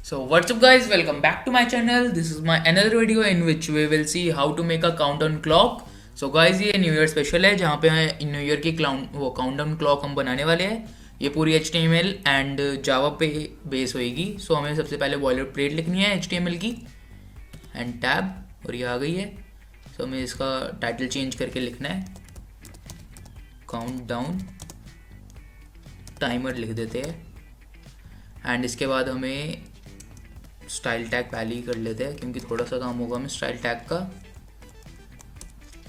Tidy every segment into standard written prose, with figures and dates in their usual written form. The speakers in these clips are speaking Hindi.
So what's up guys, welcome back to my channel. This is my another video in which we will see how to make a countdown clock. So guys, ये न्यू ईयर स्पेशल है जहाँ पे न्यू ईयर की काउंटडाउन क्लॉक हम बनाने वाले हैं. ये पूरी HTML एंड जावा पे बेस होएगी. सो हमें सबसे पहले बॉयलर प्लेट लिखनी है HTML की एंड टैब, और ये आ गई है. सो हमें इसका टाइटल चेंज करके लिखना है काउंटडाउन टाइमर लिख देते हैं. एंड इसके बाद हमें स्टाइल टैग पहले ही कर लेते हैं क्योंकि थोड़ा सा काम होगा हमें स्टाइल टैग का.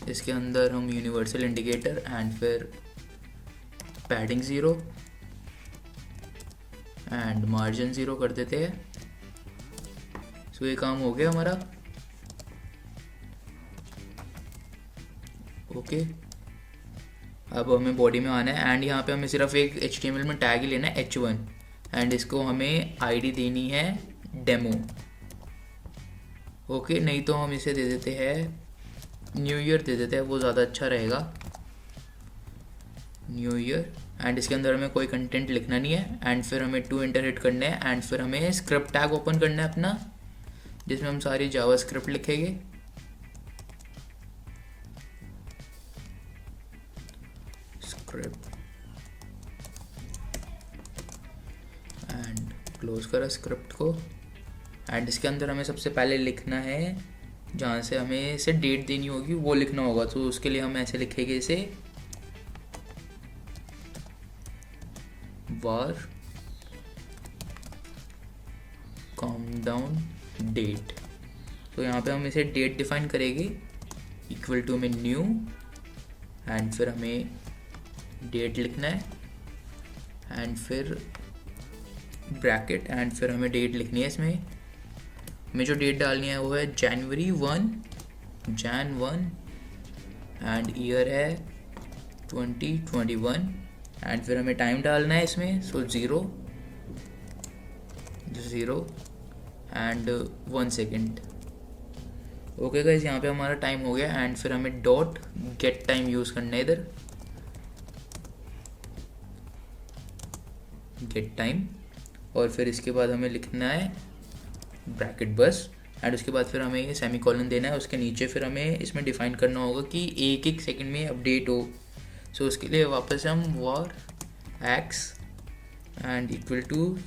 इसके अंदर हम यूनिवर्सल इंडिकेटर एंड फिर पैडिंग 0 एंड मार्जिन 0 कर देते हैं. सो ये काम हो गया हमारा. ओके, अब हमें बॉडी में आना है एंड यहाँ पे हमें सिर्फ एक HTML में टैग ही लेना है H1 एंड इसको हमें ID देनी है डेमो. ओके, नहीं तो हम इसे दे देते हैं न्यू ईयर दे देते हैं, वो ज़्यादा अच्छा रहेगा न्यू ईयर. एंड इसके अंदर हमें कोई कंटेंट लिखना नहीं है एंड फिर हमें टू एंटर हिट करना है एंड फिर हमें स्क्रिप्ट टैग ओपन करना है अपना, जिसमें हम सारी जावा स्क्रिप्ट लिखेंगे. स्क्रिप्ट एंड क्लोज करा स्क्रिप्ट को. एंड इसके अंदर हमें सबसे पहले लिखना है जहाँ से हमें इसे डेट देनी होगी वो लिखना होगा. तो उसके लिए हम ऐसे लिखेंगे इसे वार काउंटडाउन डेट. तो यहाँ पे हम इसे डेट डिफाइन करेंगे इक्वल टू में न्यू एंड फिर हमें डेट लिखना है एंड फिर ब्रैकेट एंड फिर हमें डेट लिखनी है. इसमें हमें जो डेट डालनी है वो है जनवरी 1 Jan 1 एंड ईयर है 2021 एंड फिर हमें टाइम डालना है इसमें. सो 0 एंड 1 सेकेंड. ओके गाइस, यहाँ पे हमारा टाइम हो गया एंड फिर हमें डॉट गेट टाइम यूज़ करना है इधर गेट टाइम. और फिर इसके बाद हमें लिखना है ब्रैकेट बस एंड उसके बाद फिर हमें ये सेमीकोलन देना है. उसके नीचे फिर हमें इसमें डिफाइन करना होगा कि एक एक सेकंड में अपडेट हो. सो उसके लिए वापस हम var x and equal to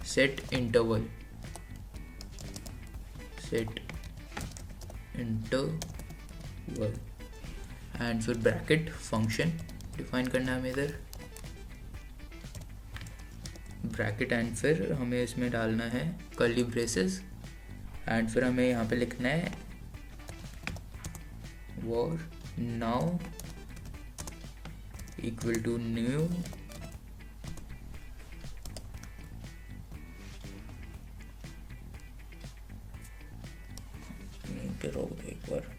set interval and फिर ब्रैकेट फंक्शन डिफाइन करना है हमें इधर ब्रैकेट एंड फिर हमें इसमें डालना है कर्ली ब्रेसेस एंड फिर हमें यहाँ पे लिखना है var now equal to new रोक दो एक बार.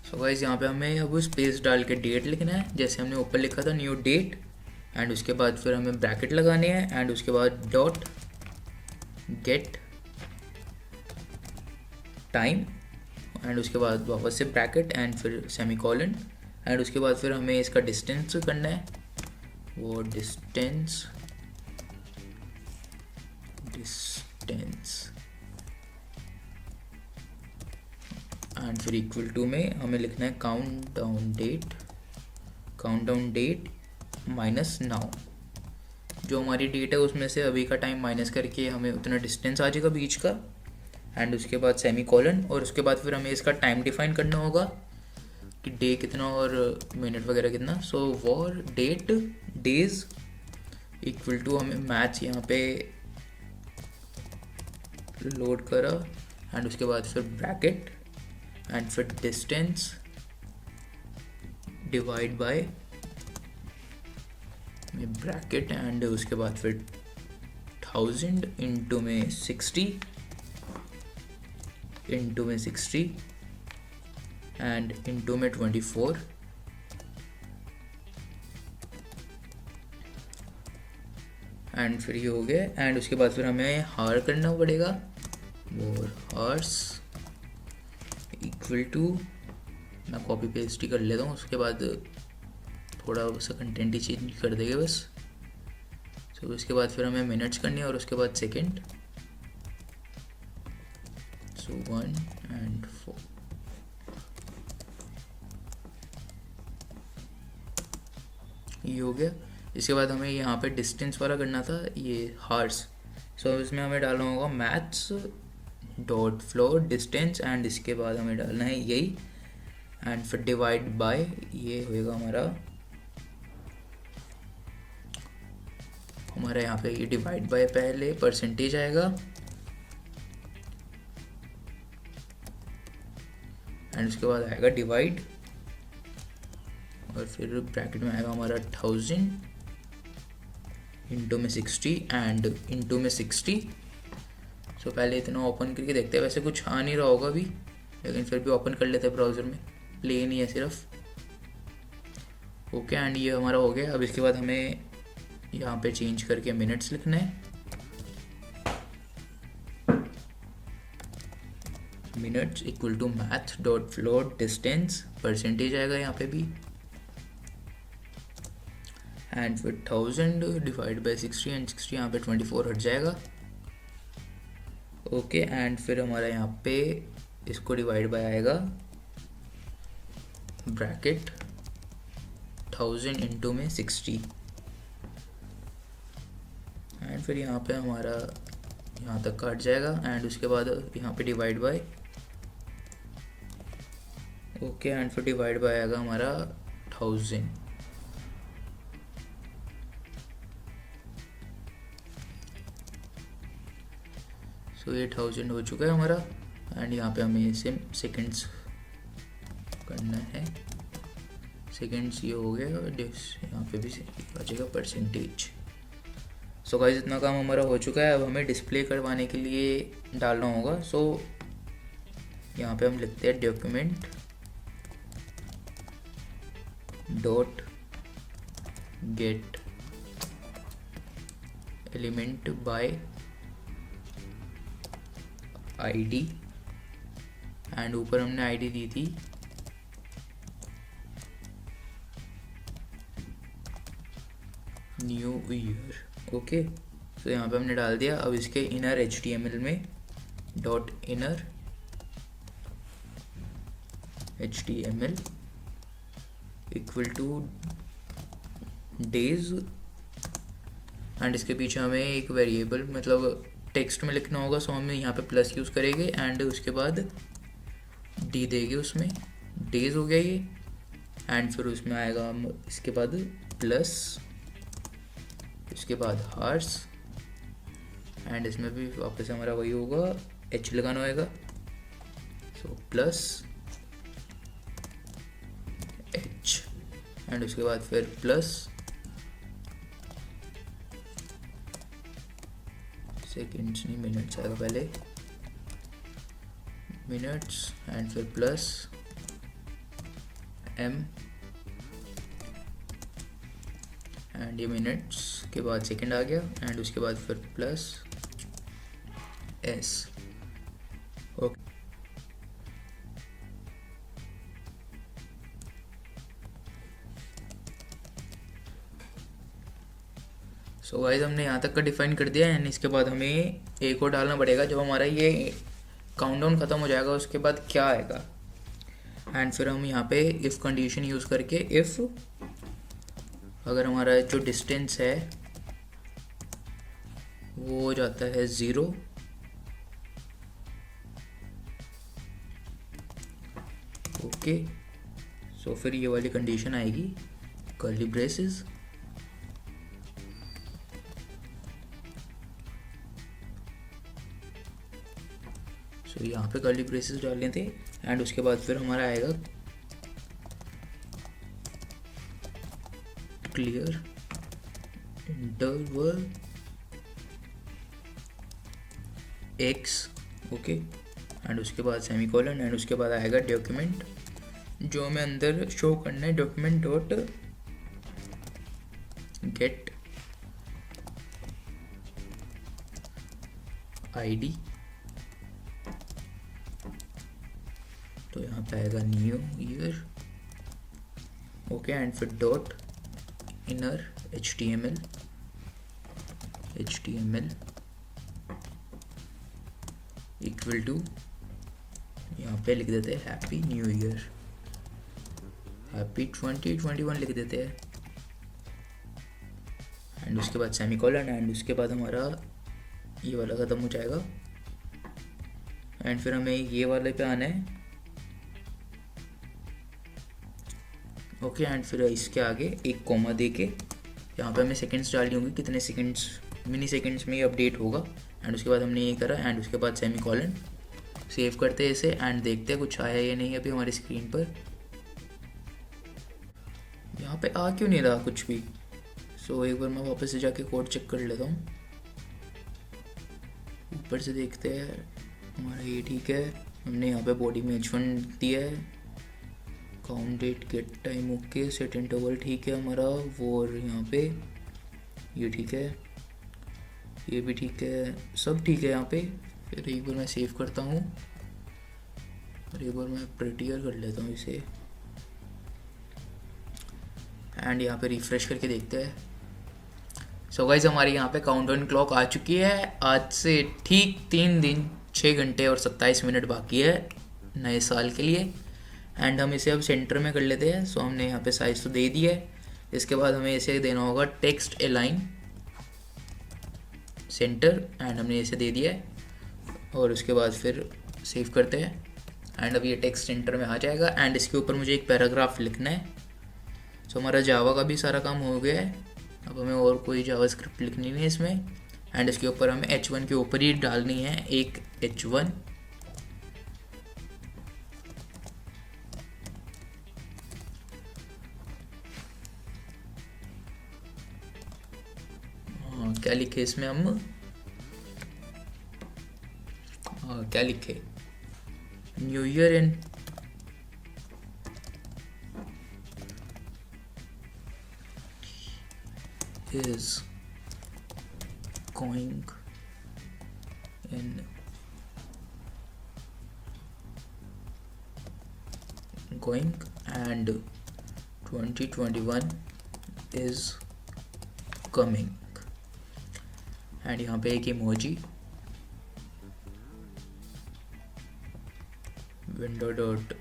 सो गाइस, यहाँ पे हमें अब स्पेस डाल के डेट लिखना है जैसे हमने ऊपर लिखा था न्यू डेट एंड उसके बाद फिर हमें ब्रैकेट लगाने हैं एंड उसके बाद डॉट गेट टाइम एंड उसके बाद वापस से ब्रैकेट एंड फिर सेमीकोलन एंड उसके बाद फिर हमें इसका डिस्टेंस करना है वो डिस्टेंस एंड फिर इक्वल टू में हमें लिखना है काउंटडाउन डेट माइनस नाउ. जो हमारी डेट है उसमें से अभी का टाइम माइनस करके हमें उतना डिस्टेंस आ जाएगा बीच का एंड उसके बाद सेमीकोलन और उसके बाद फिर हमें इसका टाइम डिफाइन करना होगा कि डे कितना और मिनट वगैरह कितना. So war date days equal to हमें मैथ्स यहाँ पे लोड करा एंड उसके बाद फिर ब्रैकेट एंड फिर डिस्टेंस डिवाइड बाय में ब्रैकेट एंड उसके बाद फिर 1000 इंटू में 60 इंटू में 60 एंड इंटू में 24 एंड फिर ये हो गया एंड उसके बाद फिर हमें हार करना पड़ेगा मोर हार्स इक्वल टू, मैं कॉपी पेस्ट ही कर लेता हूँ, उसके बाद थोड़ा सा कंटेंट ही चेंज कर देंगे बस। तो उसके बाद फिर हमें मिनट्स करनी है और उसके बाद सेकंड, सो 1 and 4। ये हो गया। इसके बाद हमें यहाँ पे डिस्टेंस वाला करना था, ये हार्स। सो इसमें हमें डालना होगा maths dot floor distance and इसके बाद हमें डालना है यही एंड फिर डिवाइड बाय, ये होएगा हमारा यहाँ पे ये डिवाइड बाय पहले परसेंटेज आएगा एंड उसके बाद आएगा डिवाइड और फिर ब्रैकेट में आएगा हमारा 1000 इंटू में 60 एंड इंटू में 60। सो पहले इतना ओपन करके देखते हैं, वैसे कुछ आ नहीं रहा होगा अभी, लेकिन फिर भी ओपन कर लेते हैं ब्राउज़र में, प्लेन ही है सिर्फ। ओके एंड ये हमारा हो गया। अब इसके बाद हमें यहाँ पे चेंज करके मिनट्स लिखना है, minutes equal to math dot float distance, percentage आएगा यहाँ पे भी एंड फिर 1000 डिवाइड बाई 60 एंड 60 यहाँ पे 24 हट जाएगा। ओके एंड फिर हमारा यहाँ पे इसको डिवाइड बाय आएगा ब्रैकेट 1000 इंटू में 60 एंड फिर यहाँ पे हमारा यहाँ तक काट जाएगा एंड उसके बाद यहाँ पे डिवाइड बाय, ओके एंड फिर डिवाइड बाय आएगा हमारा 1000। सो ये 1000 हो चुका है हमारा एंड यहाँ पे हमें इसे सेकंड्स करना है, सेकंड्स ये हो गया और यहाँ पे भी बचेगा परसेंटेज। सो गाइस इतना काम हमारा हो चुका है। अब हमें डिस्प्ले करवाने के लिए डालना होगा। सो यहाँ पे हम लिखते हैं document dot gate element by ID and ऊपर हमने आईडी दी थी न्यू ईयर। ओके सो यहाँ पे हमने डाल दिया। अब इसके इनर HTML में dot inner HTML equal two days and इसके पीछे हमें एक वेरिएबल मतलब टेक्स्ट में लिखना होगा। सो हम यहाँ पे प्लस यूज़ करेंगे एंड उसके बाद डी देंगे, उसमें डेज हो गया ये एंड फिर उसमें आएगा हम इसके बाद प्लस, उसके बाद हार्स एंड इसमें भी वापस हमारा वही होगा, एच लगाना होगा। सो प्लस एच एंड उसके बाद फिर प्लस सेकेंड्स नहीं मिनट्स आएगा पहले, मिनट्स एंड फिर प्लस एम एंड ये मिनट्स के बाद सेकंड आ गया एंड उसके बाद फिर plus S. Okay so guys हमने यहाँ तक का डिफाइन कर दिया एंड इसके बाद हमें एक और डालना पड़ेगा। जब हमारा ये काउंटडाउन ख़त्म हो जाएगा उसके बाद क्या आएगा एंड फिर हम यहाँ पे इफ़ कंडीशन यूज़ करके इफ़ अगर हमारा जो डिस्टेंस है वो हो जाता है 0 ओके सो फिर ये वाली कंडीशन आएगी कर्ली ब्रेसेस सो यहाँ पे कर्ली ब्रेसेस डालने थे एंड उसके बाद फिर हमारा आएगा clear interval x, okay, and उसके बाद सेमीकोलन एंड उसके बाद आएगा डॉक्यूमेंट जो हमें अंदर शो करना है, डॉक्यूमेंट डॉट गेट आईडी। तो यहाँ पे आएगा न्यू ईयर, ओके, एंड फिर dot inner HTML equal to, यहाँ पे लिख देते हैं हैप्पी न्यू ईयर, हैप्पी 2021 लिख देते हैं एंड उसके बाद सेमीकोलन एंड उसके बाद हमारा ये वाला ख़त्म हो जाएगा एंड फिर हमें ये वाले पे आना है, ओके, एंड फिर इसके आगे एक कॉमा दे के यहाँ पे हमें सेकंड्स डालनी होंगी, कितने सेकंड्स, मिनी सेकंड्स में ये अपडेट होगा एंड उसके बाद हमने ये करा एंड उसके बाद सेमीकोलन। सेव करते हैं इसे एंड देखते हैं कुछ आया या नहीं अभी हमारी स्क्रीन पर। यहाँ पे आ क्यों नहीं रहा कुछ भी? सो एक बार मैं वापस से जाके कोड चेक कर लेता हूँ, ऊपर से देखते हैं हमारा ये ठीक है, हमने यहाँ पे बॉडी में H1 दिया है, count date get time okay, set interval ठीक है हमारा वो, और यहाँ पे ये ठीक है, ये भी ठीक है, सब ठीक है यहाँ पे। फिर एक बार मैं सेव करता हूँ और एक बार मैं प्रिटियर कर लेता हूँ इसे एंड यहाँ पे रिफ्रेश करके देखते हैं। सो गाइस हमारे यहाँ पे काउंटडाउन क्लॉक आ चुकी है, आज से ठीक 3 दिन 6 घंटे और 27 मिनट बाकी है नए साल के लिए एंड हम इसे अब सेंटर में कर लेते हैं। सो हमने यहाँ पे साइज तो दे दी है, इसके बाद हमें इसे देना होगा टेक्स्ट अलाइन सेंटर एंड हमने इसे दे दिया है और उसके बाद फिर सेव करते हैं एंड अब ये टेक्स्ट सेंटर में आ जाएगा एंड इसके ऊपर मुझे एक पैराग्राफ लिखना है। सो हमारा जावा का भी सारा काम हो गया है, अब हमें और कोई जावास्क्रिप्ट लिखनी नहीं है इसमें एंड इसके ऊपर हमें H1 के ऊपर ही डालनी है एक H1 क्या लिखे इसमें हम, क्या लिखे, new year in is going and 2021 is coming and यहाँ पे एक इमोजी विंडो डॉट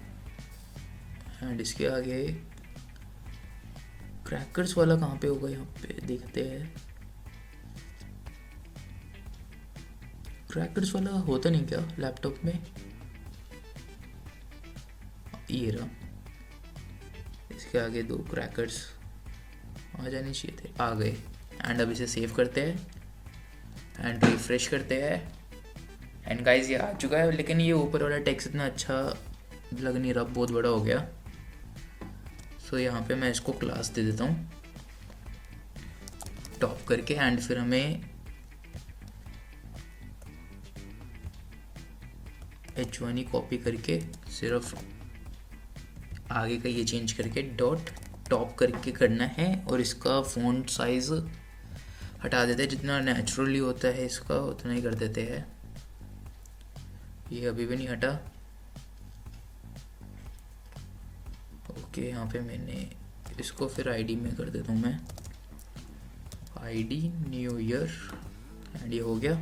एंड इसके आगे क्रैकर्स वाला कहाँ पे होगा, यहाँ पे देखते हैं। क्रैकर्स वाला होता नहीं क्या लैपटॉप में, ये रहा, इसके आगे 2 क्रैकर्स आ जाने चाहिए थे, आ गए एंड अब इसे सेव करते हैं एंड रिफ्रेश करते हैं एंड गाइस ये आ चुका है, लेकिन ये ऊपर वाला टेक्स्ट इतना अच्छा लग नहीं रहा, बहुत बड़ा हो गया। तो यहाँ पे मैं इसको क्लास दे देता हूँ टॉप करके एंड फिर हमें H1 ही कॉपी करके सिर्फ आगे का ये चेंज करके डॉट टॉप करके करना है और इसका फ़ॉन्ट साइज हटा देते हैं, जितना नेचुरली होता है इसका उतना ही कर देते हैं। ये अभी भी नहीं हटा, ओके, यहाँ पे मैंने इसको फिर आईडी में कर देता हूँ मैं, आईडी न्यू ईयर एंड ये हो गया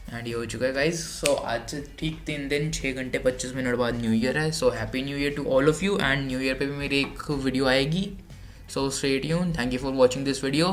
एंड ये हो चुका है गाइज। सो आज से ठीक 3 दिन 6 घंटे 25 मिनट बाद न्यू ईयर है। So happy new year to all of you and new year पे भी मेरी एक वीडियो आएगी। So stay tuned, thank you for watching this video.